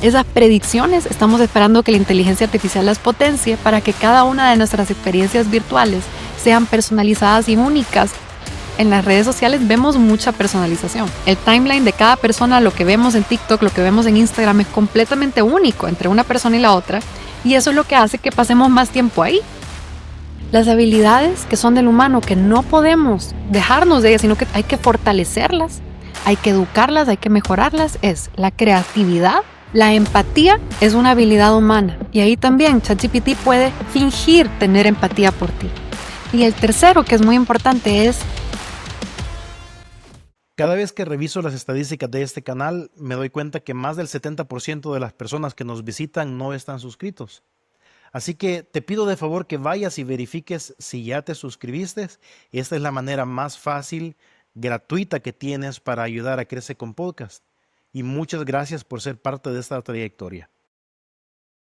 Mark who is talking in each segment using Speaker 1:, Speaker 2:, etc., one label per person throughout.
Speaker 1: Esas predicciones estamos esperando que la inteligencia artificial las potencie para que cada una de nuestras experiencias virtuales sean personalizadas y únicas. En las redes sociales vemos mucha personalización. El timeline de cada persona, lo que vemos en TikTok, lo que vemos en Instagram es completamente único entre una persona y la otra, y eso es lo que hace que pasemos más tiempo ahí. Las habilidades que son del humano, que no podemos dejarnos de ellas, sino que hay que fortalecerlas, hay que educarlas, hay que mejorarlas, es la creatividad. La empatía es una habilidad humana y ahí también ChatGPT puede fingir tener empatía por ti. Y el tercero, que es muy importante, es
Speaker 2: Cada vez que reviso las estadísticas de este canal, me doy cuenta que más del 70% de las personas que nos visitan no están suscritos. Así que te pido de favor que vayas y verifiques si ya te suscribiste. Esta es la manera más fácil, gratuita que tienes para ayudar a Crece con Podcast. Y muchas gracias por ser parte de esta trayectoria.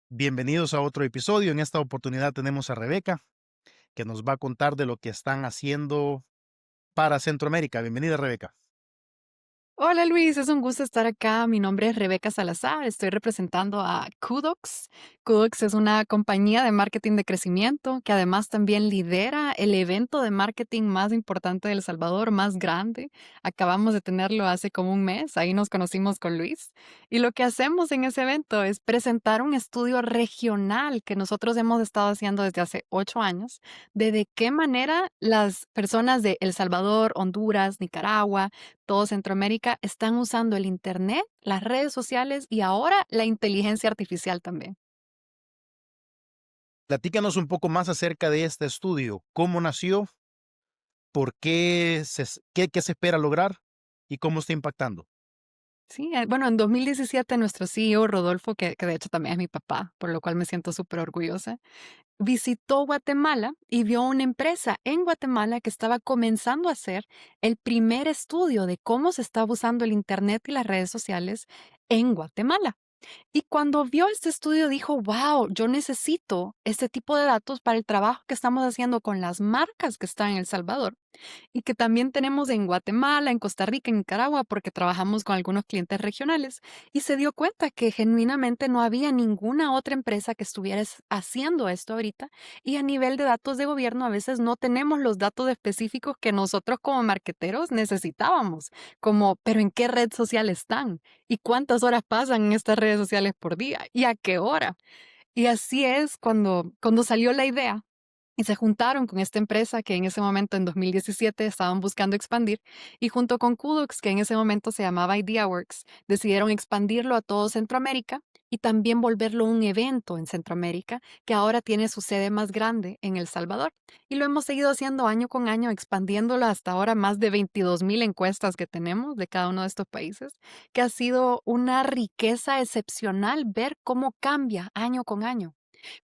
Speaker 2: Bienvenidos a otro episodio. En esta oportunidad tenemos a Rebeca, que nos va a contar de lo que están haciendo para Centroamérica. Bienvenida, Rebeca.
Speaker 1: Hola Luis, es un gusto estar acá. Mi nombre es Rebeca Salazar, estoy representando a Kudox. Kudox es una compañía de marketing de crecimiento que además también lidera el evento de marketing más importante de El Salvador, más grande. Acabamos de tenerlo hace como un mes, ahí nos conocimos con Luis. Y lo que hacemos en ese evento es presentar un estudio regional que nosotros hemos estado haciendo desde hace 8 años, de qué manera las personas de El Salvador, Honduras, Nicaragua, todo Centroamérica están usando el Internet, las redes sociales y ahora la inteligencia artificial también.
Speaker 2: Platícanos un poco más acerca de este estudio. ¿Cómo nació? ¿Por qué qué se espera lograr? ¿Y cómo está impactando?
Speaker 1: Sí, bueno, en 2017 nuestro CEO Rodolfo, que de hecho también es mi papá, por lo cual me siento súper orgullosa, visitó Guatemala y vio una empresa en Guatemala que estaba comenzando a hacer el primer estudio de cómo se estaba usando el Internet y las redes sociales en Guatemala. Y cuando vio este estudio dijo, wow, yo necesito este tipo de datos para el trabajo que estamos haciendo con las marcas que están en El Salvador y que también tenemos en Guatemala, en Costa Rica, en Nicaragua, porque trabajamos con algunos clientes regionales. Y se dio cuenta que genuinamente no había ninguna otra empresa que estuviera haciendo esto ahorita. Y a nivel de datos de gobierno, a veces no tenemos los datos específicos que nosotros como marqueteros necesitábamos, como, pero ¿en qué red social están? ¿Y cuántas horas pasan en estas redes sociales por día? ¿Y a qué hora? Y así es cuando salió la idea y se juntaron con esta empresa que en ese momento, en 2017, estaban buscando expandir, y junto con Kudox, que en ese momento se llamaba IdeaWorks, decidieron expandirlo a todo Centroamérica y también volverlo un evento en Centroamérica, que ahora tiene su sede más grande en El Salvador. Y lo hemos seguido haciendo año con año, expandiéndolo hasta ahora más de 22,000 encuestas que tenemos de cada uno de estos países, que ha sido una riqueza excepcional ver cómo cambia año con año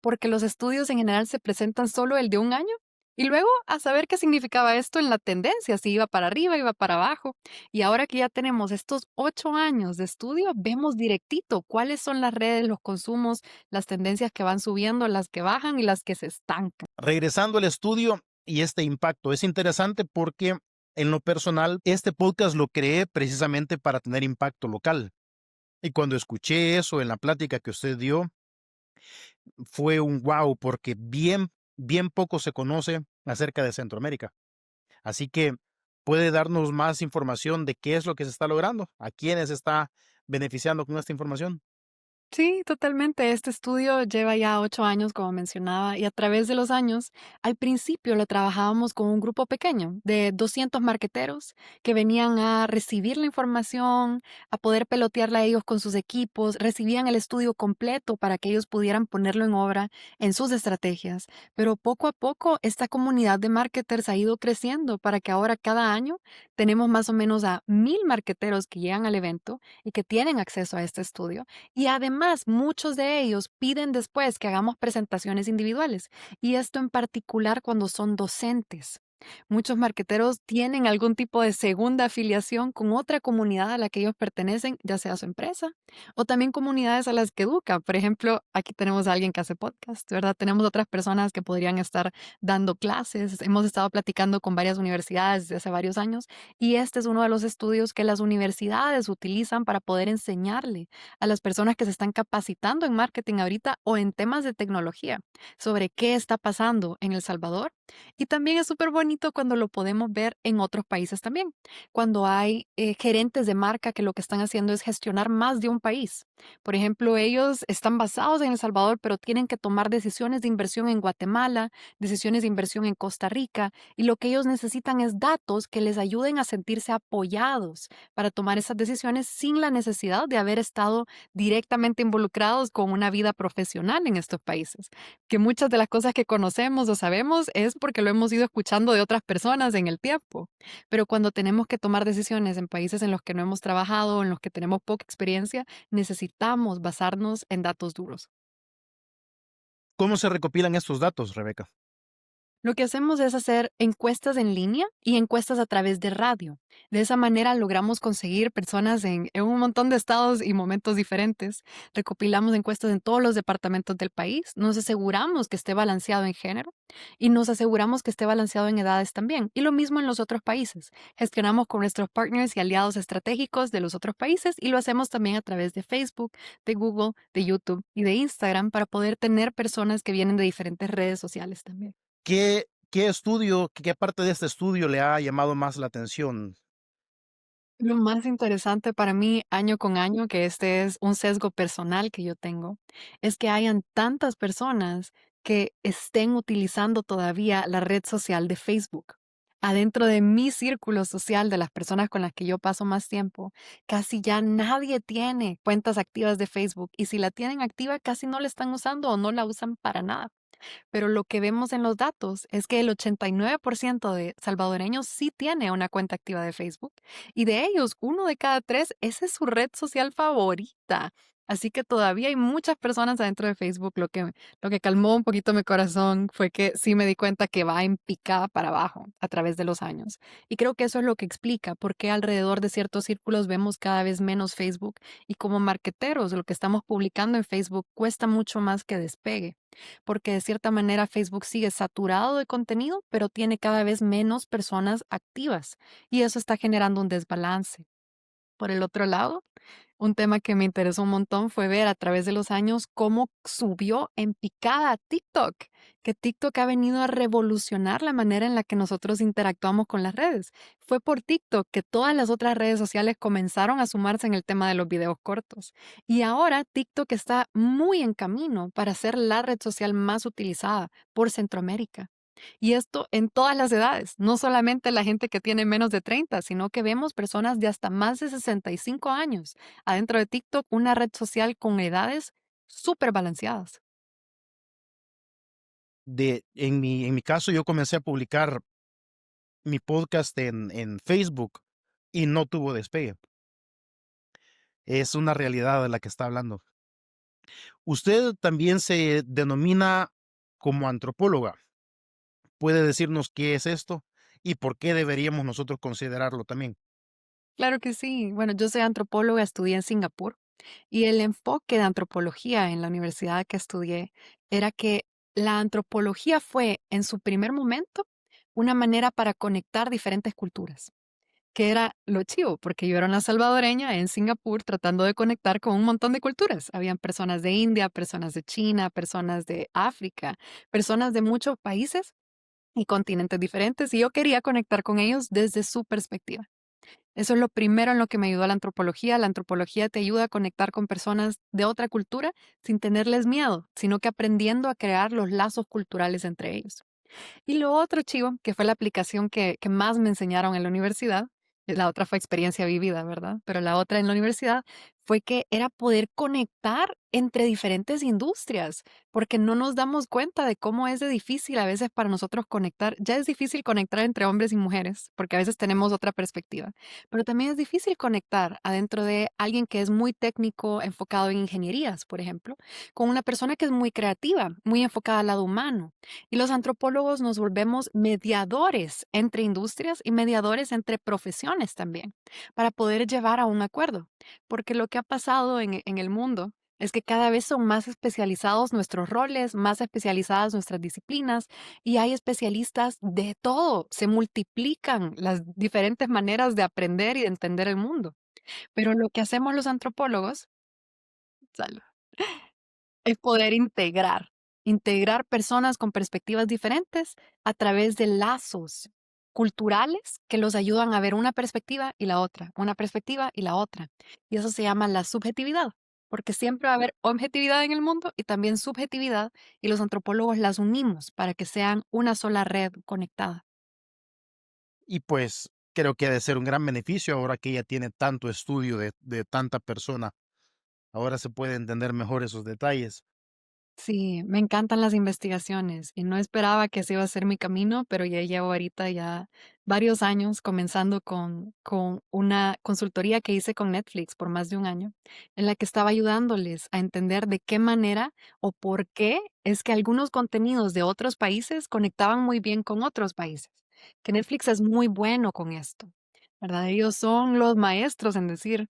Speaker 1: porque los estudios en general se presentan solo el de un año y luego a saber qué significaba esto en la tendencia, si iba para arriba, iba para abajo. Y ahora que ya tenemos estos 8 años de estudio, vemos directito cuáles son las redes, los consumos, las tendencias que van subiendo, las que bajan y las que se estancan.
Speaker 2: Regresando al estudio y este impacto, es interesante porque en lo personal, este podcast lo creé precisamente para tener impacto local. Y cuando escuché eso en la plática que usted dio, fue un wow, porque bien poco se conoce acerca de Centroamérica. Así que puede darnos más información de qué es lo que se está logrando, a quiénes está beneficiando con esta información.
Speaker 1: Sí, totalmente. Este estudio lleva ya 8 años, como mencionaba, y a través de los años, al principio lo trabajábamos con un grupo pequeño de 200 marqueteros que venían a recibir la información, a poder pelotearla a ellos con sus equipos, recibían el estudio completo para que ellos pudieran ponerlo en obra en sus estrategias. Pero poco a poco, esta comunidad de marketers ha ido creciendo para que ahora cada año tenemos más o menos a 1,000 marqueteros que llegan al evento y que tienen acceso a este estudio y además, muchos de ellos piden después que hagamos presentaciones individuales, y esto en particular cuando son docentes. Muchos marqueteros tienen algún tipo de segunda afiliación con otra comunidad a la que ellos pertenecen, ya sea su empresa o también comunidades a las que educa. Por ejemplo, aquí tenemos a alguien que hace podcast, ¿verdad? Tenemos otras personas que podrían estar dando clases. Hemos estado platicando con varias universidades desde hace varios años y este es uno de los estudios que las universidades utilizan para poder enseñarle a las personas que se están capacitando en marketing ahorita o en temas de tecnología sobre qué está pasando en El Salvador. Y también es súper bonito cuando lo podemos ver en otros países también, cuando hay gerentes de marca que lo que están haciendo es gestionar más de un país. Por ejemplo, ellos están basados en El Salvador, pero tienen que tomar decisiones de inversión en Guatemala, decisiones de inversión en Costa Rica, y lo que ellos necesitan es datos que les ayuden a sentirse apoyados para tomar esas decisiones sin la necesidad de haber estado directamente involucrados con una vida profesional en estos países, que muchas de las cosas que conocemos o sabemos es porque lo hemos ido escuchando de otras personas en el tiempo. Pero cuando tenemos que tomar decisiones en países en los que no hemos trabajado, en los que tenemos poca experiencia, necesitamos basarnos en datos duros.
Speaker 2: ¿Cómo se recopilan estos datos, Rebeca?
Speaker 1: Lo que hacemos es hacer encuestas en línea y encuestas a través de radio. De esa manera logramos conseguir personas en un montón de estados y momentos diferentes. Recopilamos encuestas en todos los departamentos del país. Nos aseguramos que esté balanceado en género y nos aseguramos que esté balanceado en edades también. Y lo mismo en los otros países. Gestionamos con nuestros partners y aliados estratégicos de los otros países y lo hacemos también a través de Facebook, de Google, de YouTube y de Instagram para poder tener personas que vienen de diferentes redes sociales también.
Speaker 2: ¿Qué estudio, qué parte de este estudio le ha llamado más la atención?
Speaker 1: Lo más interesante para mí, año con año, que este es un sesgo personal que yo tengo, es que hayan tantas personas que estén utilizando todavía la red social de Facebook. Adentro de mi círculo social, de las personas con las que yo paso más tiempo, casi ya nadie tiene cuentas activas de Facebook y si la tienen activa, casi no la están usando o no la usan para nada. Pero lo que vemos en los datos es que el 89% de salvadoreños sí tiene una cuenta activa de Facebook y de ellos, uno de cada tres, esa es su red social favorita. Así que todavía hay muchas personas adentro de Facebook. Lo que calmó un poquito mi corazón fue que sí me di cuenta que va en picada para abajo a través de los años. Y creo que eso es lo que explica por qué alrededor de ciertos círculos vemos cada vez menos Facebook y como marqueteros lo que estamos publicando en Facebook cuesta mucho más que despegue porque de cierta manera Facebook sigue saturado de contenido, pero tiene cada vez menos personas activas y eso está generando un desbalance. Por el otro lado, un tema que me interesó un montón fue ver a través de los años cómo subió en picada TikTok, que TikTok ha venido a revolucionar la manera en la que nosotros interactuamos con las redes. Fue por TikTok que todas las otras redes sociales comenzaron a sumarse en el tema de los videos cortos. Y ahora TikTok está muy en camino para ser la red social más utilizada por Centroamérica. Y esto en todas las edades, no solamente la gente que tiene menos de 30, sino que vemos personas de hasta más de 65 años adentro de TikTok, una red social con edades súper balanceadas.
Speaker 2: En mi caso, yo comencé a publicar mi podcast en Facebook y no tuvo despegue. Es una realidad de la que está hablando. Usted también se denomina como antropóloga. ¿Puede decirnos qué es esto y por qué deberíamos nosotros considerarlo también?
Speaker 1: Claro que sí. Bueno, yo soy antropóloga, estudié en Singapur y el enfoque de antropología en la universidad que estudié era que la antropología fue en su primer momento una manera para conectar diferentes culturas. Que era lo chivo, porque yo era una salvadoreña en Singapur tratando de conectar con un montón de culturas. Habían personas de India, personas de China, personas de África, personas de muchos países y continentes diferentes, y yo quería conectar con ellos desde su perspectiva. Eso es lo primero en lo que me ayudó a la antropología. La antropología te ayuda a conectar con personas de otra cultura sin tenerles miedo, sino que aprendiendo a crear los lazos culturales entre ellos. Y lo otro chivo, que fue la aplicación que más me enseñaron en la universidad, la otra fue experiencia vivida, ¿verdad? Pero la otra en la universidad fue que era poder conectar entre diferentes industrias, porque no nos damos cuenta de cómo es de difícil a veces para nosotros conectar. Ya es difícil conectar entre hombres y mujeres, porque a veces tenemos otra perspectiva, pero también es difícil conectar adentro de alguien que es muy técnico, enfocado en ingenierías, por ejemplo, con una persona que es muy creativa, muy enfocada al lado humano. Y los antropólogos nos volvemos mediadores entre industrias y mediadores entre profesiones también, para poder llevar a un acuerdo. Porque lo que ha pasado en el mundo es que cada vez son más especializados nuestros roles, más especializadas nuestras disciplinas y hay especialistas de todo. Se multiplican las diferentes maneras de aprender y de entender el mundo. Pero lo que hacemos los antropólogos, salud, es poder integrar personas con perspectivas diferentes a través de lazos culturales que los ayudan a ver una perspectiva y la otra, una perspectiva y la otra. Y eso se llama la subjetividad, porque siempre va a haber objetividad en el mundo y también subjetividad, y los antropólogos las unimos para que sean una sola red conectada.
Speaker 2: Y pues creo que ha de ser un gran beneficio ahora que ella tiene tanto estudio de tanta persona. Ahora se puede entender mejor esos detalles.
Speaker 1: Sí, me encantan las investigaciones y no esperaba que ese iba a ser mi camino, pero ya llevo ahorita ya varios años comenzando con una consultoría que hice con Netflix por más de un año, en la que estaba ayudándoles a entender de qué manera o por qué es que algunos contenidos de otros países conectaban muy bien con otros países, que Netflix es muy bueno con esto, ¿verdad? Ellos son los maestros en decir,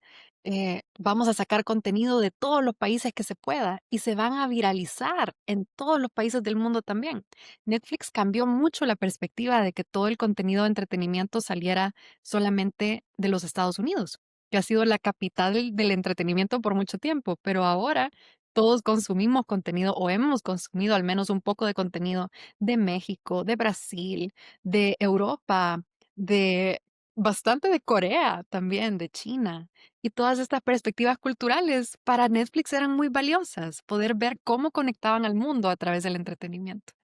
Speaker 1: vamos a sacar contenido de todos los países que se pueda y se van a viralizar en todos los países del mundo también. Netflix cambió mucho la perspectiva de que todo el contenido de entretenimiento saliera solamente de los Estados Unidos, que ha sido la capital del entretenimiento por mucho tiempo, pero ahora todos consumimos contenido o hemos consumido al menos un poco de contenido de México, de Brasil, de Europa, de bastante de Corea también, de China. Y todas estas perspectivas culturales para Netflix eran muy valiosas, poder ver cómo conectaban al mundo a través del entretenimiento.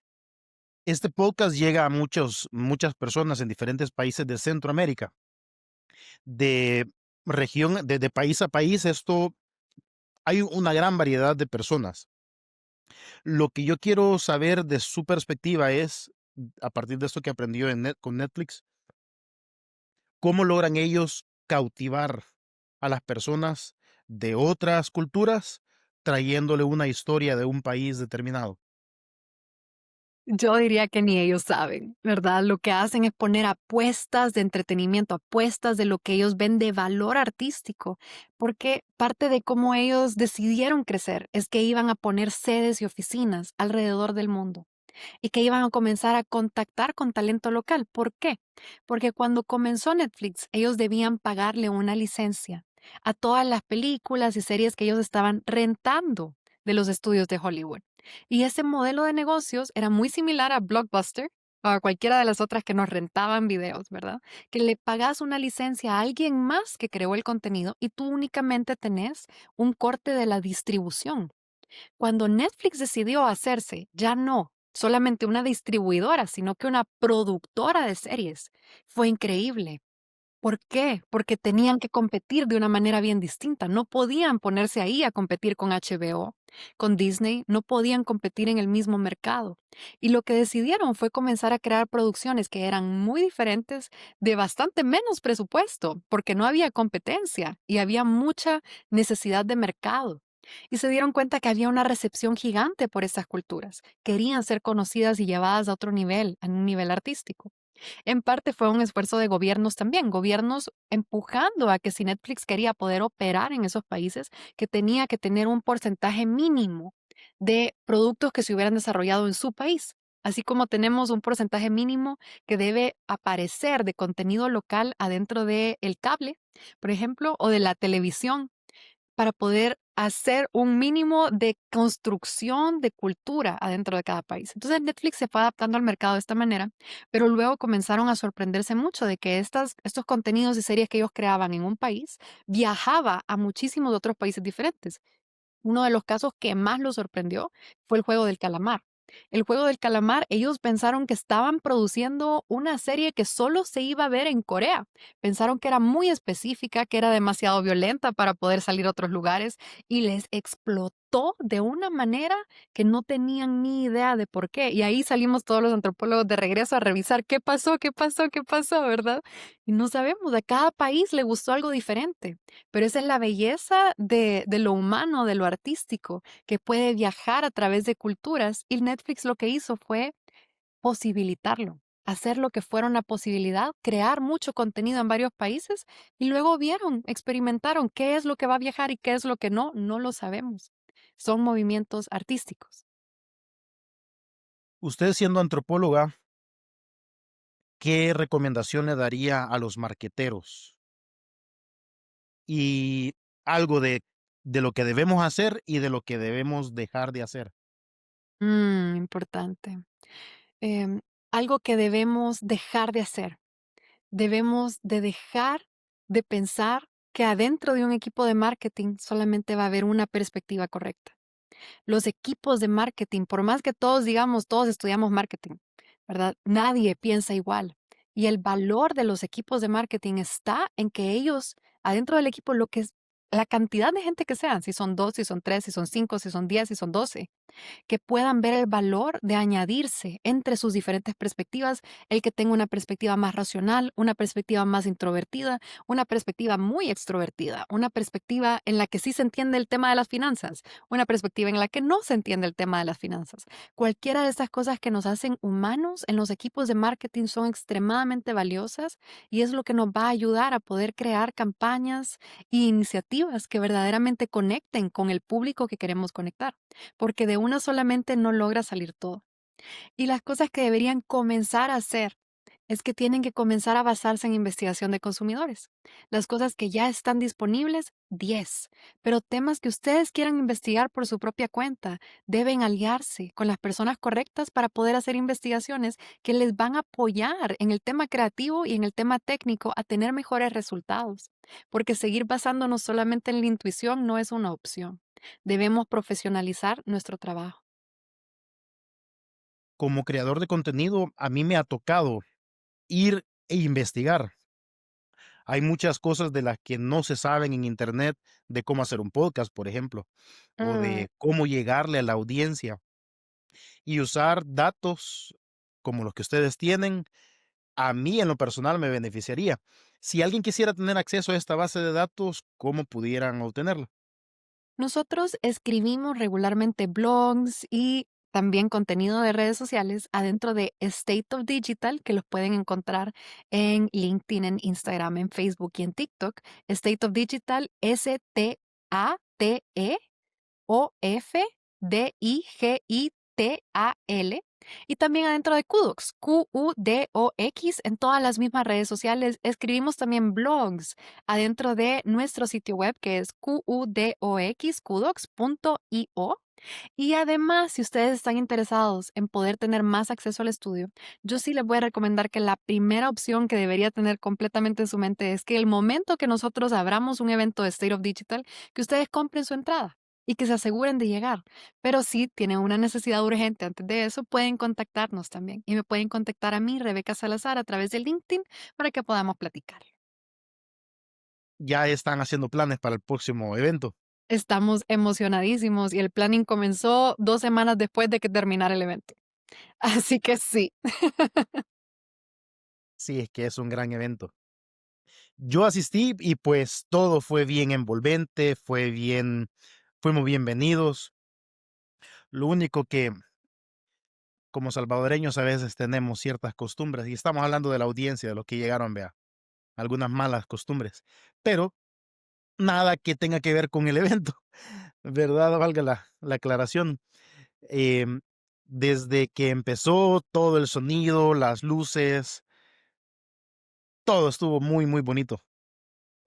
Speaker 2: Este podcast llega a muchas personas en diferentes países de Centroamérica. De región, de país a país, esto hay una gran variedad de personas. Lo que yo quiero saber de su perspectiva es, a partir de esto que aprendió con Netflix, ¿cómo logran ellos cautivar a las personas de otras culturas trayéndole una historia de un país determinado?
Speaker 1: Yo diría que ni ellos saben, ¿verdad? Lo que hacen es poner apuestas de entretenimiento, apuestas de lo que ellos ven de valor artístico, porque parte de cómo ellos decidieron crecer es que iban a poner sedes y oficinas alrededor del mundo, y que iban a comenzar a contactar con talento local. ¿Por qué? Porque cuando comenzó Netflix, ellos debían pagarle una licencia a todas las películas y series que ellos estaban rentando de los estudios de Hollywood. Y ese modelo de negocios era muy similar a Blockbuster o a cualquiera de las otras que nos rentaban videos, ¿verdad? Que le pagas una licencia a alguien más que creó el contenido y tú únicamente tenés un corte de la distribución. Cuando Netflix decidió hacerse ya no solamente una distribuidora, sino que una productora de series, fue increíble. ¿Por qué? Porque tenían que competir de una manera bien distinta. No podían ponerse ahí a competir con HBO, con Disney, no podían competir en el mismo mercado. Y lo que decidieron fue comenzar a crear producciones que eran muy diferentes, de bastante menos presupuesto, porque no había competencia y había mucha necesidad de mercado. Y se dieron cuenta que había una recepción gigante por esas culturas. Querían ser conocidas y llevadas a otro nivel, a un nivel artístico. En parte fue un esfuerzo de gobiernos también, gobiernos empujando a que si Netflix quería poder operar en esos países, que tenía que tener un porcentaje mínimo de productos que se hubieran desarrollado en su país, así como tenemos un porcentaje mínimo que debe aparecer de contenido local adentro del cable, por ejemplo, o de la televisión para poder hacer un mínimo de construcción de cultura adentro de cada país. Entonces Netflix se fue adaptando al mercado de esta manera, pero luego comenzaron a sorprenderse mucho de que estos contenidos y series que ellos creaban en un país viajaba a muchísimos otros países diferentes. Uno de los casos que más los sorprendió fue el juego del calamar. El juego del calamar, ellos pensaron que estaban produciendo una serie que solo se iba a ver en Corea. Pensaron que era muy específica, que era demasiado violenta para poder salir a otros lugares y les explotó de una manera que no tenían ni idea de por qué. Y ahí salimos todos los antropólogos de regreso a revisar qué pasó, qué pasó, qué pasó, ¿verdad? Y no sabemos, a cada país le gustó algo diferente. Pero esa es la belleza de lo humano, de lo artístico, que puede viajar a través de culturas, y Netflix lo que hizo fue posibilitarlo, hacer lo que fuera una posibilidad, crear mucho contenido en varios países y luego vieron, experimentaron qué es lo que va a viajar y qué es lo que no, no lo sabemos. Son movimientos artísticos.
Speaker 2: Usted siendo antropóloga, ¿qué recomendación le daría a los marqueteros? Y algo de lo que debemos hacer y de lo que debemos dejar de hacer.
Speaker 1: Importante. Em, Algo que debemos dejar de hacer. Debemos de dejar de pensar que adentro de un equipo de marketing solamente va a haber una perspectiva correcta. Los equipos de marketing, por más que todos digamos, todos estudiamos marketing, ¿verdad? Nadie piensa igual. Y el valor de los equipos de marketing está en que ellos, adentro del equipo, lo que es la cantidad de gente que sean, si son dos, si son tres, si son cinco, si son 10, si son 12, que puedan ver el valor de añadirse entre sus diferentes perspectivas, el que tenga una perspectiva más racional, una perspectiva más introvertida, una perspectiva muy extrovertida, una perspectiva en la que sí se entiende el tema de las finanzas, una perspectiva en la que no se entiende el tema de las finanzas. Cualquiera de estas cosas que nos hacen humanos en los equipos de marketing son extremadamente valiosas y es lo que nos va a ayudar a poder crear campañas e iniciativas que verdaderamente conecten con el público que queremos conectar, porque de una solamente no logra salir todo. Y las cosas que deberían comenzar a hacer es que tienen que comenzar a basarse en investigación de consumidores. Las cosas que ya están disponibles, 10. Pero temas que ustedes quieran investigar por su propia cuenta, deben aliarse con las personas correctas para poder hacer investigaciones que les van a apoyar en el tema creativo y en el tema técnico a tener mejores resultados. Porque seguir basándonos solamente en la intuición no es una opción. Debemos profesionalizar nuestro trabajo.
Speaker 2: Como creador de contenido, a mí me ha tocado ir e investigar. Hay muchas cosas de las que no se saben en Internet, de cómo hacer un podcast, por ejemplo, o
Speaker 1: Mm.
Speaker 2: de cómo llegarle a la audiencia. Y usar datos como los que ustedes tienen, a mí en lo personal me beneficiaría. Si alguien quisiera tener acceso a esta base de datos, ¿cómo pudieran obtenerlo?
Speaker 1: Nosotros escribimos regularmente blogs y también contenido de redes sociales adentro de State of Digital, que los pueden encontrar en LinkedIn, en Instagram, en Facebook y en TikTok. State of Digital, STATEOFDIGITAL. Y también adentro de Kudox, QUDOX, en todas las mismas redes sociales. Escribimos también blogs adentro de nuestro sitio web, que es kudox.io. Y además, si ustedes están interesados en poder tener más acceso al estudio, yo sí les voy a recomendar que la primera opción que debería tener completamente en su mente es que el momento que nosotros abramos un evento de State of Digital, que ustedes compren su entrada y que se aseguren de llegar. Pero si tienen una necesidad urgente antes de eso, pueden contactarnos también. Y me pueden contactar a mí, Rebeca Salazar, a través de LinkedIn para que podamos platicar.
Speaker 2: Ya están haciendo planes para el próximo evento.
Speaker 1: Estamos emocionadísimos y el planning comenzó 2 semanas después de que terminara el evento. Así que sí.
Speaker 2: Sí, es que es un gran evento. Yo asistí y pues todo fue bien envolvente, fuimos bienvenidos. Lo único que como salvadoreños a veces tenemos ciertas costumbres y estamos hablando de la audiencia, de los que llegaron, vea, algunas malas costumbres, pero nada que tenga que ver con el evento, ¿verdad? Valga la aclaración. Em, Desde que empezó todo el sonido, las luces, todo estuvo muy, muy bonito.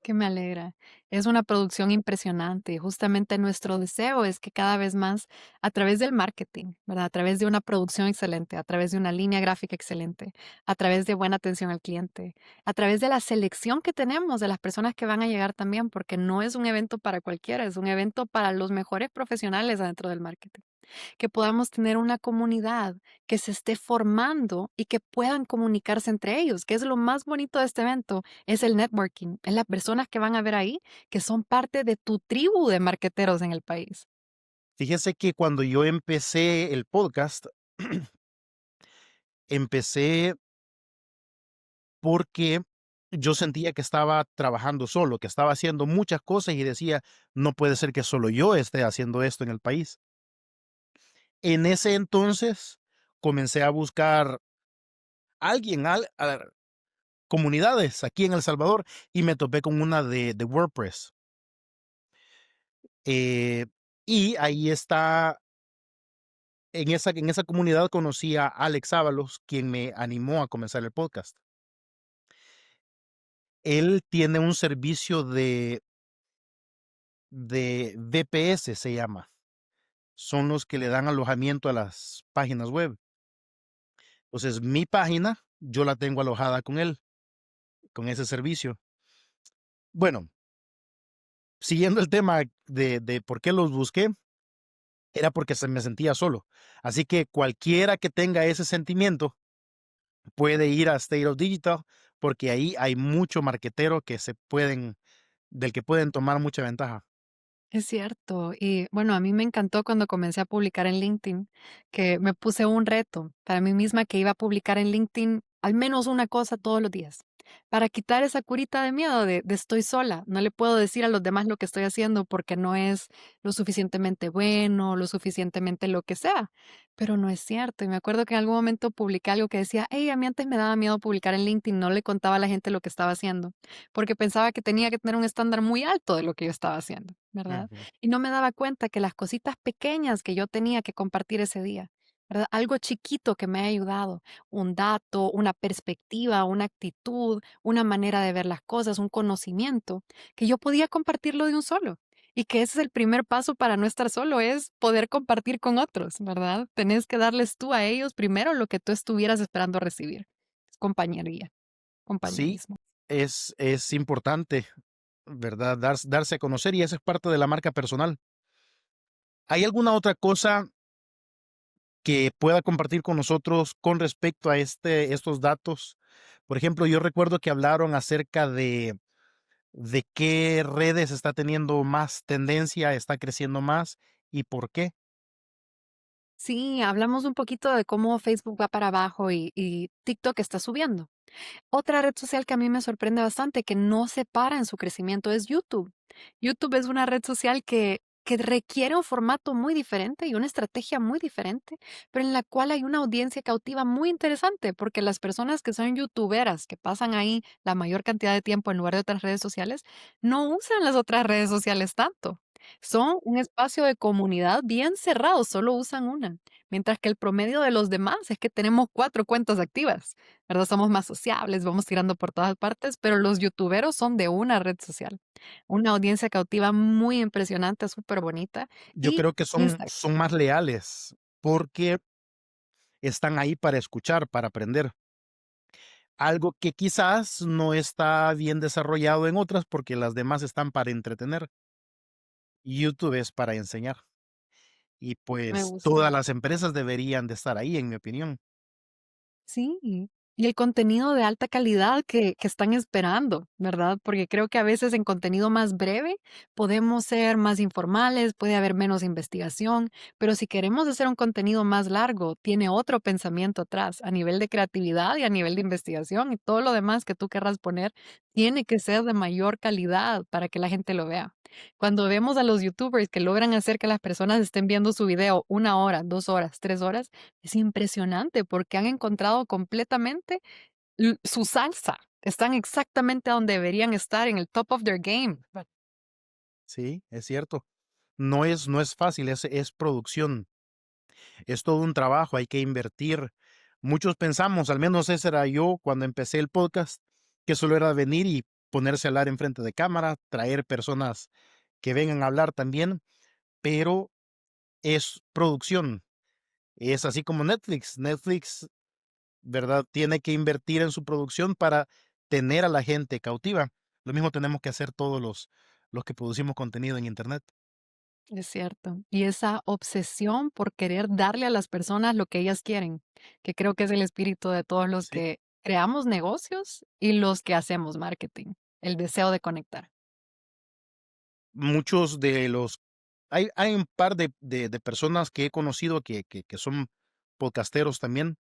Speaker 1: Que me alegra. Es una producción impresionante. Justamente nuestro deseo es que cada vez más, a través del marketing, ¿verdad? A través de una producción excelente, a través de una línea gráfica excelente, a través de buena atención al cliente, a través de la selección que tenemos de las personas que van a llegar también, porque no es un evento para cualquiera, es un evento para los mejores profesionales dentro del marketing. que podamos tener una comunidad que se esté formando y que puedan comunicarse entre ellos, que es lo más bonito de este evento, es el networking, es las personas que van a ver ahí, que son parte de tu tribu de marqueteros en el país.
Speaker 2: Fíjese que cuando yo empecé el podcast, empecé porque yo sentía que estaba trabajando solo, que estaba haciendo muchas cosas y decía, no puede ser que solo yo esté haciendo esto en el país. En ese entonces comencé a buscar alguien, comunidades aquí en El Salvador y me topé con una de WordPress. Eh, y ahí está, en esa comunidad conocí a Alex Ábalos, quien me animó a comenzar el podcast. Él tiene un servicio de VPS, se llama. Son los que le dan alojamiento a las páginas web. Entonces, mi página, yo la tengo alojada con él, con ese servicio. Bueno, siguiendo el tema de por qué los busqué, era porque se me sentía solo. Así que cualquiera que tenga ese sentimiento puede ir a State of Digital, porque ahí hay mucho marquetero del que pueden tomar mucha ventaja.
Speaker 1: Es cierto. Y bueno, a mí me encantó cuando comencé a publicar en LinkedIn, que me puse un reto para mí misma que iba a publicar en LinkedIn al menos una cosa todos los días, para quitar esa curita de miedo de estoy sola. No le puedo decir a los demás lo que estoy haciendo porque no es lo suficientemente bueno, lo suficientemente lo que sea. Pero no es cierto. Y me acuerdo que en algún momento publiqué algo que decía, hey, a mí antes me daba miedo publicar en LinkedIn, no le contaba a la gente lo que estaba haciendo porque pensaba que tenía que tener un estándar muy alto de lo que yo estaba haciendo, ¿verdad?
Speaker 2: Ujú.
Speaker 1: Y no me daba cuenta que las cositas pequeñas que yo tenía que compartir ese día, ¿verdad? Algo chiquito que me ha ayudado, un dato, una perspectiva, una actitud, una manera de ver las cosas, un conocimiento, que yo podía compartirlo de un solo. Y que ese es el primer paso para no estar solo, es poder compartir con otros, ¿verdad? Tenés que darles tú a ellos primero lo que tú estuvieras esperando recibir. Es compañería,
Speaker 2: Sí,
Speaker 1: compañerismo.
Speaker 2: es importante, ¿verdad? Darse a conocer y esa es parte de la marca personal. ¿Hay alguna otra cosa que pueda compartir con nosotros con respecto a estos datos? Por ejemplo, yo recuerdo que hablaron acerca de qué redes está teniendo más tendencia, está creciendo más y por qué.
Speaker 1: Sí, hablamos un poquito de cómo Facebook va para abajo y TikTok está subiendo. Otra red social que a mí me sorprende bastante, que no se para en su crecimiento, es YouTube. YouTube es una red social que requiere un formato muy diferente y una estrategia muy diferente, pero en la cual hay una audiencia cautiva muy interesante, porque las personas que son youtuberas, que pasan ahí la mayor cantidad de tiempo en lugar de otras redes sociales, no usan las otras redes sociales tanto. Son un espacio de comunidad bien cerrado, solo usan una, mientras que el promedio de los demás es que tenemos 4 cuentas activas. ¿Verdad? Somos más sociables, vamos tirando por todas partes, pero los youtuberos son de una red social. Una audiencia cautiva muy impresionante, súper bonita.
Speaker 2: Yo
Speaker 1: Y
Speaker 2: creo que
Speaker 1: Instagram.
Speaker 2: son más leales porque están ahí para escuchar, para aprender. Algo que quizás no está bien desarrollado en otras porque las demás están para entretener. YouTube es para enseñar y
Speaker 1: Me
Speaker 2: pues todas
Speaker 1: gusta.
Speaker 2: las empresas deberían de estar ahí, en mi opinión.
Speaker 1: Sí, y el contenido de alta calidad que están esperando, ¿verdad? Porque creo que a veces en contenido más breve podemos ser más informales, puede haber menos investigación, pero si queremos hacer un contenido más largo, tiene otro pensamiento atrás, a nivel de creatividad y a nivel de investigación y todo lo demás que tú querrás poner, tiene que ser de mayor calidad para que la gente lo vea. Cuando vemos a los youtubers que logran hacer que las personas estén viendo su video 1 hora, 2 horas, 3 horas, es impresionante porque han encontrado completamente su salsa. Están exactamente donde deberían estar, en el top of their game.
Speaker 2: Sí, es cierto. No es fácil, es producción, es todo un trabajo, hay que invertir. Muchos pensamos, al menos ese era yo cuando empecé el podcast, que solo era venir y ponerse a hablar enfrente de cámara, traer personas que vengan a hablar también, pero es producción. Es así como Netflix. Netflix, ¿verdad? Tiene que invertir en su producción para tener a la gente cautiva. Lo mismo tenemos que hacer todos los que producimos contenido en Internet.
Speaker 1: Es cierto. Y esa obsesión por querer darle a las personas lo que ellas quieren, que creo que es el espíritu de todos los
Speaker 2: Sí.
Speaker 1: que creamos negocios y los que hacemos marketing, el deseo de conectar.
Speaker 2: Muchos de los hay un par de personas que he conocido que son podcasteros también,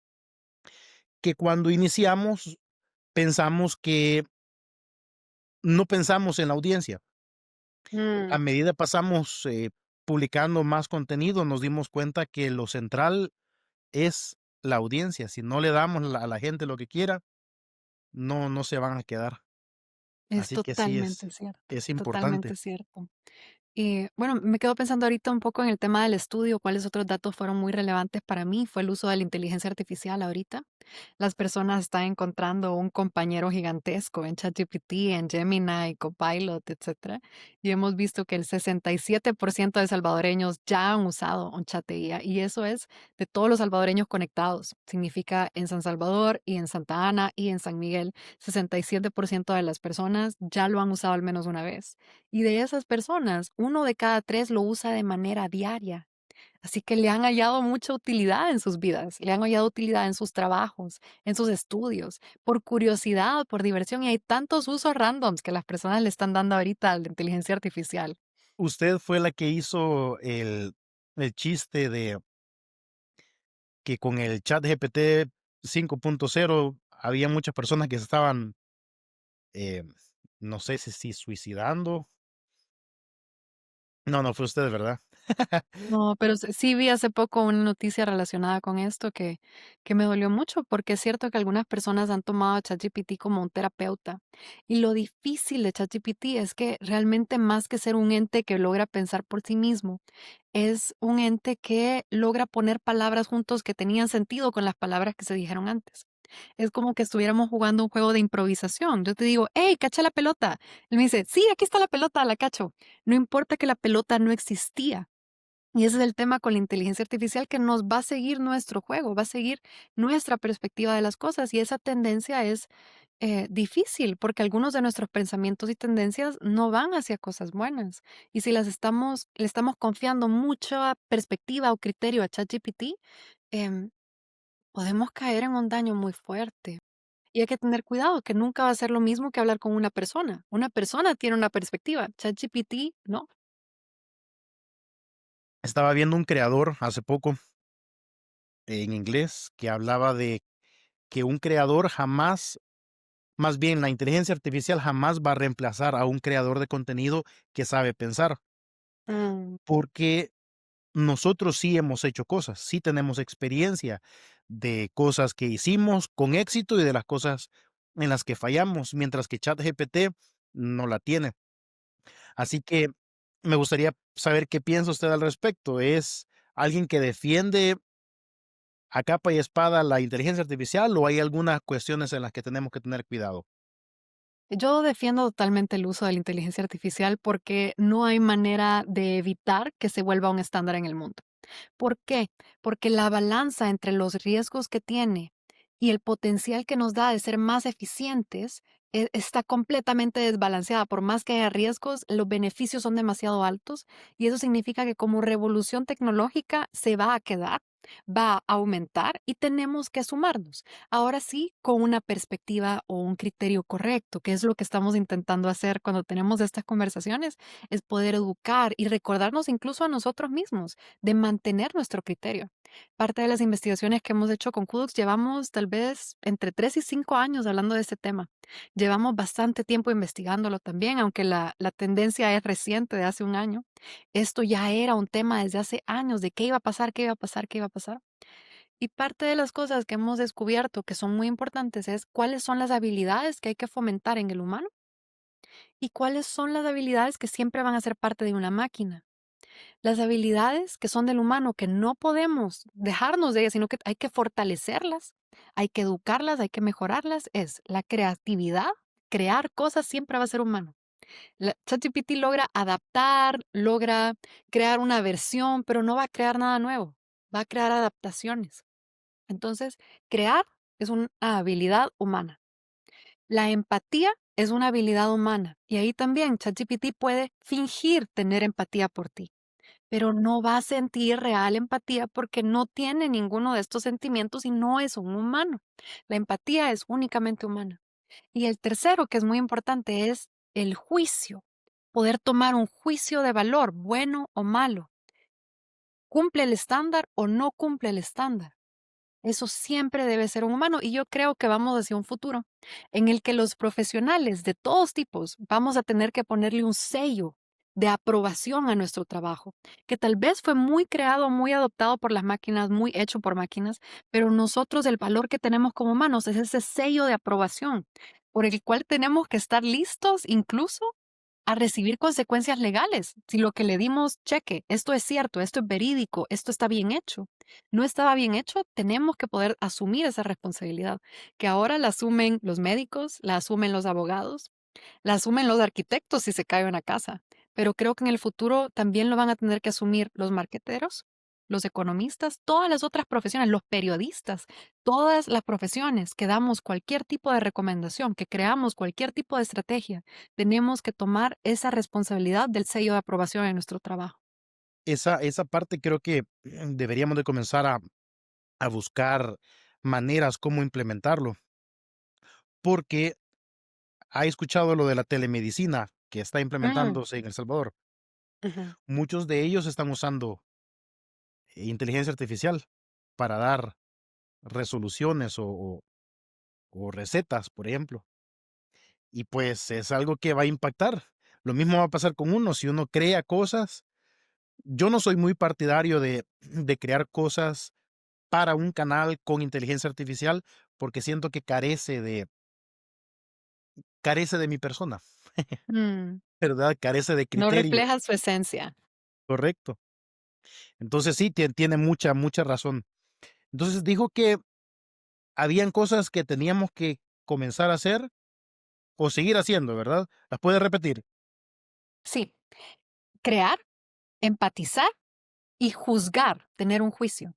Speaker 2: que cuando iniciamos pensamos que no pensamos en la audiencia. A
Speaker 1: Mm,
Speaker 2: medida pasamos, publicando más contenido, nos dimos cuenta que lo central es la audiencia. Si no le damos a la gente lo que quiera, no se van a quedar.
Speaker 1: es
Speaker 2: Así que sí
Speaker 1: totalmente cierto,
Speaker 2: es importante.
Speaker 1: totalmente cierto. Y bueno, me quedo pensando ahorita un poco en el tema del estudio, cuáles otros datos fueron muy relevantes para mí, fue el uso de la inteligencia artificial ahorita. Las personas están encontrando un compañero gigantesco en ChatGPT, en Gemini, Copilot, etcétera. Y hemos visto que el 67% de salvadoreños ya han usado un chat de IA, y eso es de todos los salvadoreños conectados. Significa en San Salvador y en Santa Ana y en San Miguel, 67% de las personas ya lo han usado al menos una vez. Y de esas personas, uno de cada tres lo usa de manera diaria. Así que le han hallado mucha utilidad en sus vidas, le han hallado utilidad en sus trabajos, en sus estudios, por curiosidad, por diversión, y hay tantos usos randoms que las personas le están dando ahorita a la inteligencia artificial.
Speaker 2: Usted fue la que hizo el chiste de que con el ChatGPT 5.0 había muchas personas que se estaban, eh, no sé si suicidando. No, no fue usted, ¿verdad?
Speaker 1: No, pero sí vi hace poco una noticia relacionada con esto que me dolió mucho, porque es cierto que algunas personas han tomado a ChatGPT como un terapeuta. Y lo difícil de ChatGPT es que realmente más que ser un ente que logra pensar por sí mismo, es un ente que logra poner palabras juntos que tenían sentido con las palabras que se dijeron antes. Es como que estuviéramos jugando un juego de improvisación. Yo te digo, hey, cacha la pelota. Él me dice, sí, aquí está la pelota, la cacho. No importa que la pelota no existía. Y ese es el tema con la inteligencia artificial, que nos va a seguir nuestro juego, va a seguir nuestra perspectiva de las cosas. Y esa tendencia es difícil porque algunos de nuestros pensamientos y tendencias no van hacia cosas buenas. Y si le estamos confiando mucha perspectiva o criterio a ChatGPT, em, podemos caer en un daño muy fuerte. Y hay que tener cuidado, que nunca va a ser lo mismo que hablar con una persona. Una persona tiene una perspectiva, ChatGPT no.
Speaker 2: Estaba viendo un creador hace poco en inglés que hablaba de que un creador jamás, más bien la inteligencia artificial jamás va a reemplazar a un creador de contenido que sabe pensar,
Speaker 1: Mm.
Speaker 2: porque nosotros sí hemos hecho cosas, sí tenemos experiencia de cosas que hicimos con éxito y de las cosas en las que fallamos, mientras que ChatGPT no la tiene. Así que me gustaría saber qué piensa usted al respecto. ¿Es alguien que defiende a capa y espada la inteligencia artificial o hay algunas cuestiones en las que tenemos que tener cuidado?
Speaker 1: Yo defiendo totalmente el uso de la inteligencia artificial porque no hay manera de evitar que se vuelva un estándar en el mundo. ¿Por qué? Porque la balanza entre los riesgos que tiene y el potencial que nos da de ser más eficientes está completamente desbalanceada. Por más que haya riesgos, los beneficios son demasiado altos, y eso significa que como revolución tecnológica se va a quedar, va a aumentar y tenemos que sumarnos. Ahora sí, con una perspectiva o un criterio correcto, que es lo que estamos intentando hacer cuando tenemos estas conversaciones, es poder educar y recordarnos incluso a nosotros mismos de mantener nuestro criterio. Parte de las investigaciones que hemos hecho con Kudux, llevamos tal vez entre 3 y 5 años hablando de este tema. Llevamos bastante tiempo investigándolo también, aunque la tendencia es reciente, de hace un año. Esto ya era un tema desde hace años de qué iba a pasar, qué iba a pasar, qué iba a pasar. Y parte de las cosas que hemos descubierto que son muy importantes es cuáles son las habilidades que hay que fomentar en el humano y cuáles son las habilidades que siempre van a ser parte de una máquina. Las habilidades que son del humano, que no podemos dejarnos de ellas, sino que hay que fortalecerlas, hay que educarlas, hay que mejorarlas, es la creatividad. Crear cosas siempre va a ser humano. ChatGPT logra adaptar, logra crear una versión, pero no va a crear nada nuevo, va a crear adaptaciones. Entonces, crear es una habilidad humana. La empatía es una habilidad humana, y ahí también ChatGPT puede fingir tener empatía por ti, pero no va a sentir real empatía porque no tiene ninguno de estos sentimientos y no es un humano. La empatía es únicamente humana. Y el tercero, que es muy importante, es el juicio. Poder tomar un juicio de valor, bueno o malo. ¿Cumple el estándar o no cumple el estándar? Eso siempre debe ser un humano y yo creo que vamos hacia un futuro en el que los profesionales de todos tipos vamos a tener que ponerle un sello de aprobación a nuestro trabajo, que tal vez fue muy creado, muy adoptado por las máquinas, muy hecho por máquinas, pero nosotros el valor que tenemos como humanos es ese sello de aprobación por el cual tenemos que estar listos incluso a recibir consecuencias legales. Si lo que le dimos, cheque, esto es cierto, esto es verídico, esto está bien hecho. No estaba bien hecho, tenemos que poder asumir esa responsabilidad, que ahora la asumen los médicos, la asumen los abogados, la asumen los arquitectos si se cae una casa, pero creo que en el futuro también lo van a tener que asumir los marqueteros, los economistas, todas las otras profesiones, los periodistas, todas las profesiones que damos cualquier tipo de recomendación, que creamos cualquier tipo de estrategia, tenemos que tomar esa responsabilidad del sello de aprobación en nuestro trabajo.
Speaker 2: Esa parte creo que deberíamos de comenzar a buscar maneras cómo implementarlo, porque ha escuchado lo de la telemedicina que está
Speaker 1: Mm,
Speaker 2: implementándose en El Salvador.
Speaker 1: ujú.
Speaker 2: Muchos de ellos están usando inteligencia artificial para dar resoluciones o recetas, por ejemplo. Y pues es algo que va a impactar. Lo mismo va a pasar con uno. Si uno crea cosas, yo no soy muy partidario de crear cosas para un canal con inteligencia artificial porque siento que carece de mi persona,
Speaker 1: Mm,
Speaker 2: ¿verdad? Carece de
Speaker 1: no
Speaker 2: criterio,
Speaker 1: refleja su esencia.
Speaker 2: correcto. Entonces sí, tiene mucha razón. Entonces dijo que habían cosas que teníamos que comenzar a hacer o seguir haciendo, ¿verdad? ¿Las puedes repetir?
Speaker 1: Sí, crear, empatizar y juzgar, tener un juicio.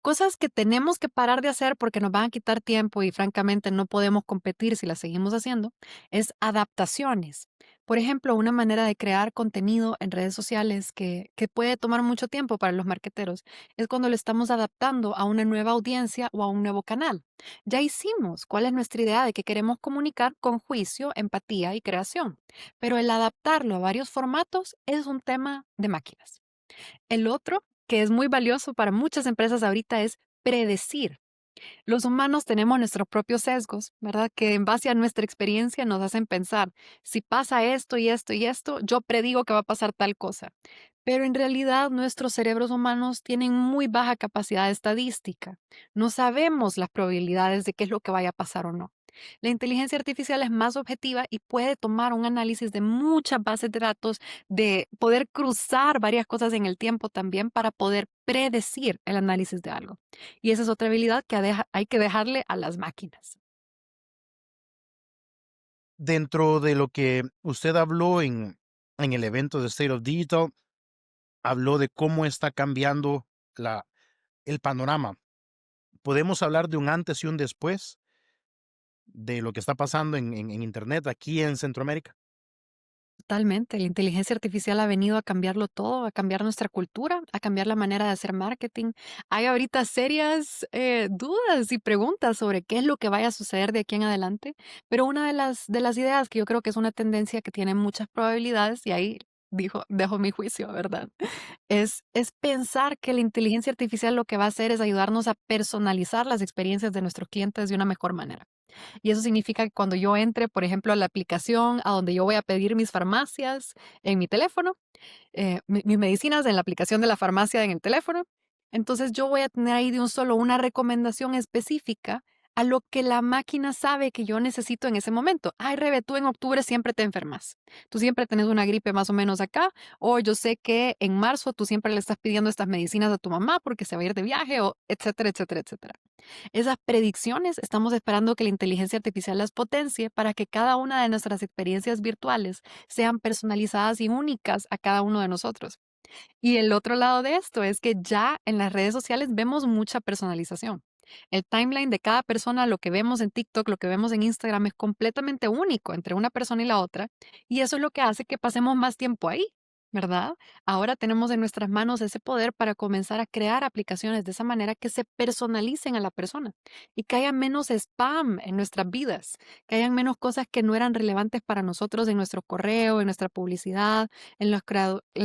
Speaker 1: Cosas que tenemos que parar de hacer porque nos van a quitar tiempo y francamente no podemos competir si las seguimos haciendo, es adaptaciones. Por ejemplo, una manera de crear contenido en redes sociales que puede tomar mucho tiempo para los marqueteros es cuando lo estamos adaptando a una nueva audiencia o a un nuevo canal. Ya hicimos cuál es nuestra idea de que queremos comunicar con juicio, empatía y creación, pero el adaptarlo a varios formatos es un tema de máquinas. El otro, que es muy valioso para muchas empresas ahorita, es predecir. Los humanos tenemos nuestros propios sesgos, ¿verdad? Que en base a nuestra experiencia nos hacen pensar, si pasa esto y esto y esto, yo predigo que va a pasar tal cosa. Pero en realidad nuestros cerebros humanos tienen muy baja capacidad estadística. No sabemos las probabilidades de qué es lo que vaya a pasar o no. La inteligencia artificial es más objetiva y puede tomar un análisis de muchas bases de datos, de poder cruzar varias cosas en el tiempo también para poder predecir el análisis de algo. Y esa es otra habilidad que hay que dejarle a las máquinas.
Speaker 2: Dentro de lo que usted habló en el evento de State of Digital, habló de cómo está cambiando la, el panorama. ¿Podemos hablar de un antes y un después de lo que está pasando en Internet aquí en Centroamérica?
Speaker 1: Totalmente. La inteligencia artificial ha venido a cambiarlo todo, a cambiar nuestra cultura, a cambiar la manera de hacer marketing. Hay ahorita serias dudas y preguntas sobre qué es lo que vaya a suceder de aquí en adelante, pero una de las ideas que yo creo que es una tendencia que tiene muchas probabilidades, y ahí dejo mi juicio, ¿verdad? Es pensar que la inteligencia artificial lo que va a hacer es ayudarnos a personalizar las experiencias de nuestros clientes de una mejor manera. Y eso significa que cuando yo entre, por ejemplo, a la aplicación a donde yo voy a pedir mis farmacias en mi teléfono, mis medicinas en la aplicación de la farmacia en el teléfono, entonces yo voy a tener ahí de un solo una recomendación específica a lo que la máquina sabe que yo necesito en ese momento. Ay, Rebe, tú en octubre siempre te enfermas. Tú siempre tenés una gripe más o menos acá. O yo sé que en marzo tú siempre le estás pidiendo estas medicinas a tu mamá porque se va a ir de viaje, o etcétera, etcétera, etcétera. Esas predicciones estamos esperando que la inteligencia artificial las potencie para que cada una de nuestras experiencias virtuales sean personalizadas y únicas a cada uno de nosotros. Y el otro lado de esto es que ya en las redes sociales vemos mucha personalización. El timeline de cada persona, lo que vemos en TikTok, lo que vemos en Instagram es completamente único entre una persona y la otra, y eso es lo que hace que pasemos más tiempo ahí. ¿verdad? Ahora tenemos en nuestras manos ese poder para comenzar a crear aplicaciones de esa manera que se personalicen a la persona y que haya menos spam en nuestras vidas, que hayan menos cosas que no eran relevantes para nosotros en nuestro correo, en nuestra publicidad, en la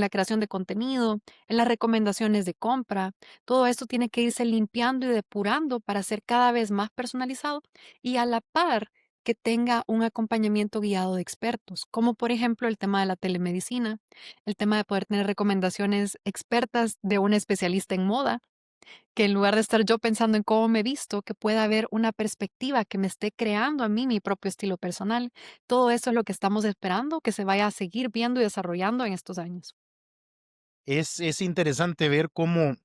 Speaker 1: creación de contenido, en las recomendaciones de compra. Todo esto tiene que irse limpiando y depurando para ser cada vez más personalizado y a la par que tenga un acompañamiento guiado de expertos, como por ejemplo el tema de la telemedicina, el tema de poder tener recomendaciones expertas de un especialista en moda, que en lugar de estar yo pensando en cómo me visto, que pueda haber una perspectiva que me esté creando a mí mi propio estilo personal. Todo eso es lo que estamos esperando que se vaya a seguir viendo y desarrollando en estos años.
Speaker 2: Es interesante ver cómo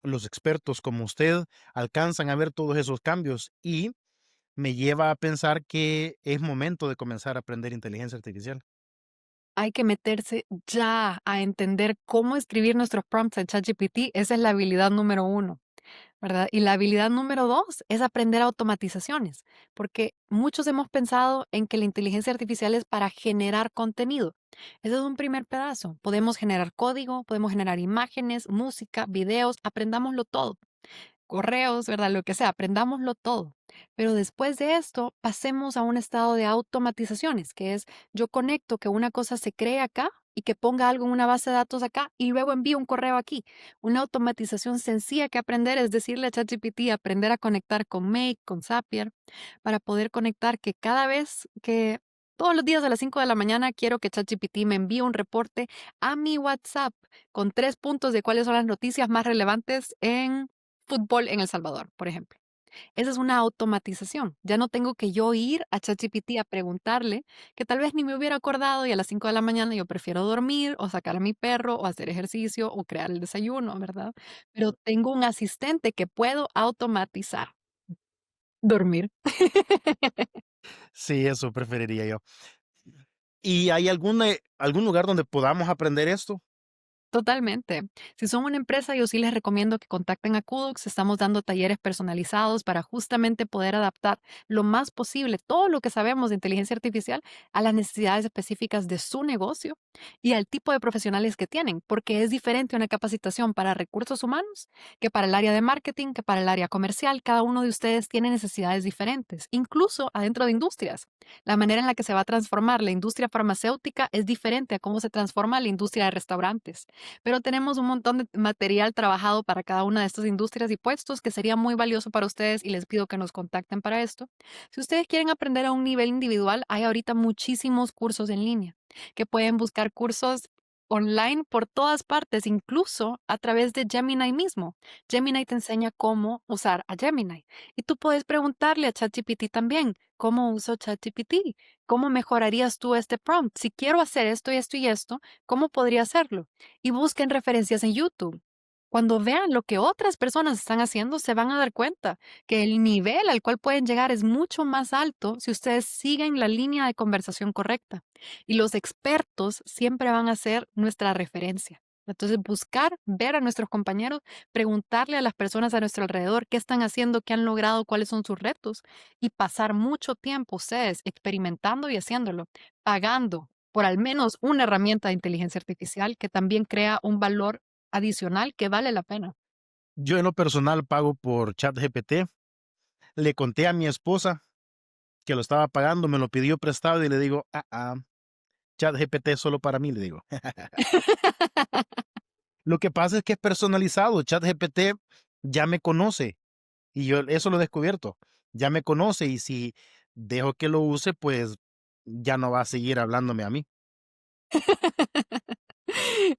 Speaker 2: los expertos como usted alcanzan a ver todos esos cambios y me lleva a pensar que es momento de comenzar a aprender inteligencia artificial.
Speaker 1: Hay que meterse ya a entender cómo escribir nuestros prompts en ChatGPT. Esa es la habilidad número uno. ¿Verdad? Y la habilidad número 2 es aprender automatizaciones, porque muchos hemos pensado en que la inteligencia artificial es para generar contenido. Ese es un primer pedazo. Podemos generar código, podemos generar imágenes, música, videos, aprendámoslo todo, correos, ¿verdad? Lo que sea, aprendámoslo todo. Pero después de esto, pasemos a un estado de automatizaciones, que es yo conecto que una cosa se cree acá y que ponga algo en una base de datos acá y luego envío un correo aquí. Una automatización sencilla que aprender es decirle a ChatGPT aprender a conectar con Make, con Zapier, para poder conectar que cada vez que todos los días a las 5 de la mañana quiero que ChatGPT me envíe un reporte a mi WhatsApp con 3 puntos de cuáles son las noticias más relevantes en fútbol en El Salvador, por ejemplo. Esa es una automatización. Ya no tengo que yo ir a ChatGPT a preguntarle, que tal vez ni me hubiera acordado y a las 5 de la mañana yo prefiero dormir o sacar a mi perro o hacer ejercicio o crear el desayuno, ¿verdad? Pero tengo un asistente que puedo automatizar. Dormir.
Speaker 2: Sí, eso preferiría yo. ¿Y hay algún lugar donde podamos aprender esto?
Speaker 1: Totalmente. Si son una empresa, yo sí les recomiendo que contacten a Kudux. Estamos dando talleres personalizados para justamente poder adaptar lo más posible todo lo que sabemos de inteligencia artificial a las necesidades específicas de su negocio y al tipo de profesionales que tienen, porque es diferente una capacitación para recursos humanos que para el área de marketing, que para el área comercial. Cada uno de ustedes tiene necesidades diferentes, incluso adentro de industrias. La manera en la que se va a transformar la industria farmacéutica es diferente a cómo se transforma la industria de restaurantes, pero tenemos un montón de material trabajado para cada una de estas industrias y puestos que sería muy valioso para ustedes y les pido que nos contacten para esto. Si ustedes quieren aprender a un nivel individual, hay ahorita muchísimos cursos en línea que pueden buscar cursos online por todas partes, incluso a través de Gemini mismo. Gemini te enseña cómo usar a Gemini y tú puedes preguntarle a ChatGPT también, ¿cómo uso ChatGPT? ¿Cómo mejorarías tú este prompt? Si quiero hacer esto y esto y esto, ¿cómo podría hacerlo? Y busquen referencias en YouTube. Cuando vean lo que otras personas están haciendo, se van a dar cuenta que el nivel al cual pueden llegar es mucho más alto si ustedes siguen la línea de conversación correcta. Y los expertos siempre van a ser nuestra referencia. Entonces, buscar, ver a nuestros compañeros, preguntarle a las personas a nuestro alrededor qué están haciendo, qué han logrado, cuáles son sus retos y pasar mucho tiempo ustedes experimentando y haciéndolo, pagando por al menos una herramienta de inteligencia artificial que también crea un valor adicional que vale la pena.
Speaker 2: Yo en lo personal pago por ChatGPT. Le conté a mi esposa que lo estaba pagando, me lo pidió prestado y le digo, ChatGPT es solo para mí, le digo. Lo que pasa es que es personalizado. ChatGPT ya me conoce y yo eso lo he descubierto. Ya me conoce y si dejo que lo use, pues ya no va a seguir hablándome a mí.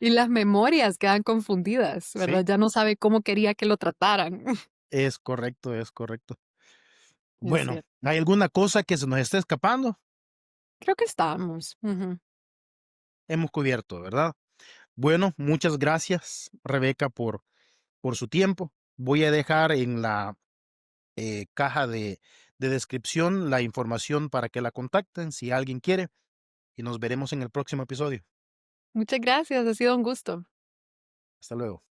Speaker 1: Y las memorias quedan confundidas,
Speaker 2: Sí,
Speaker 1: ¿verdad? Ya no sabe cómo quería que lo trataran.
Speaker 2: es correcto, es correcto.
Speaker 1: Es
Speaker 2: Bueno,
Speaker 1: cierto.
Speaker 2: ¿hay alguna cosa que se nos esté escapando?
Speaker 1: Creo que estamos. Ujú.
Speaker 2: Hemos cubierto, ¿verdad? Bueno, muchas gracias, Rebeca, por su tiempo. Voy a dejar en la caja de descripción la información para que la contacten si alguien quiere y nos veremos en el próximo episodio.
Speaker 1: Muchas gracias, ha sido un gusto.
Speaker 2: Hasta luego.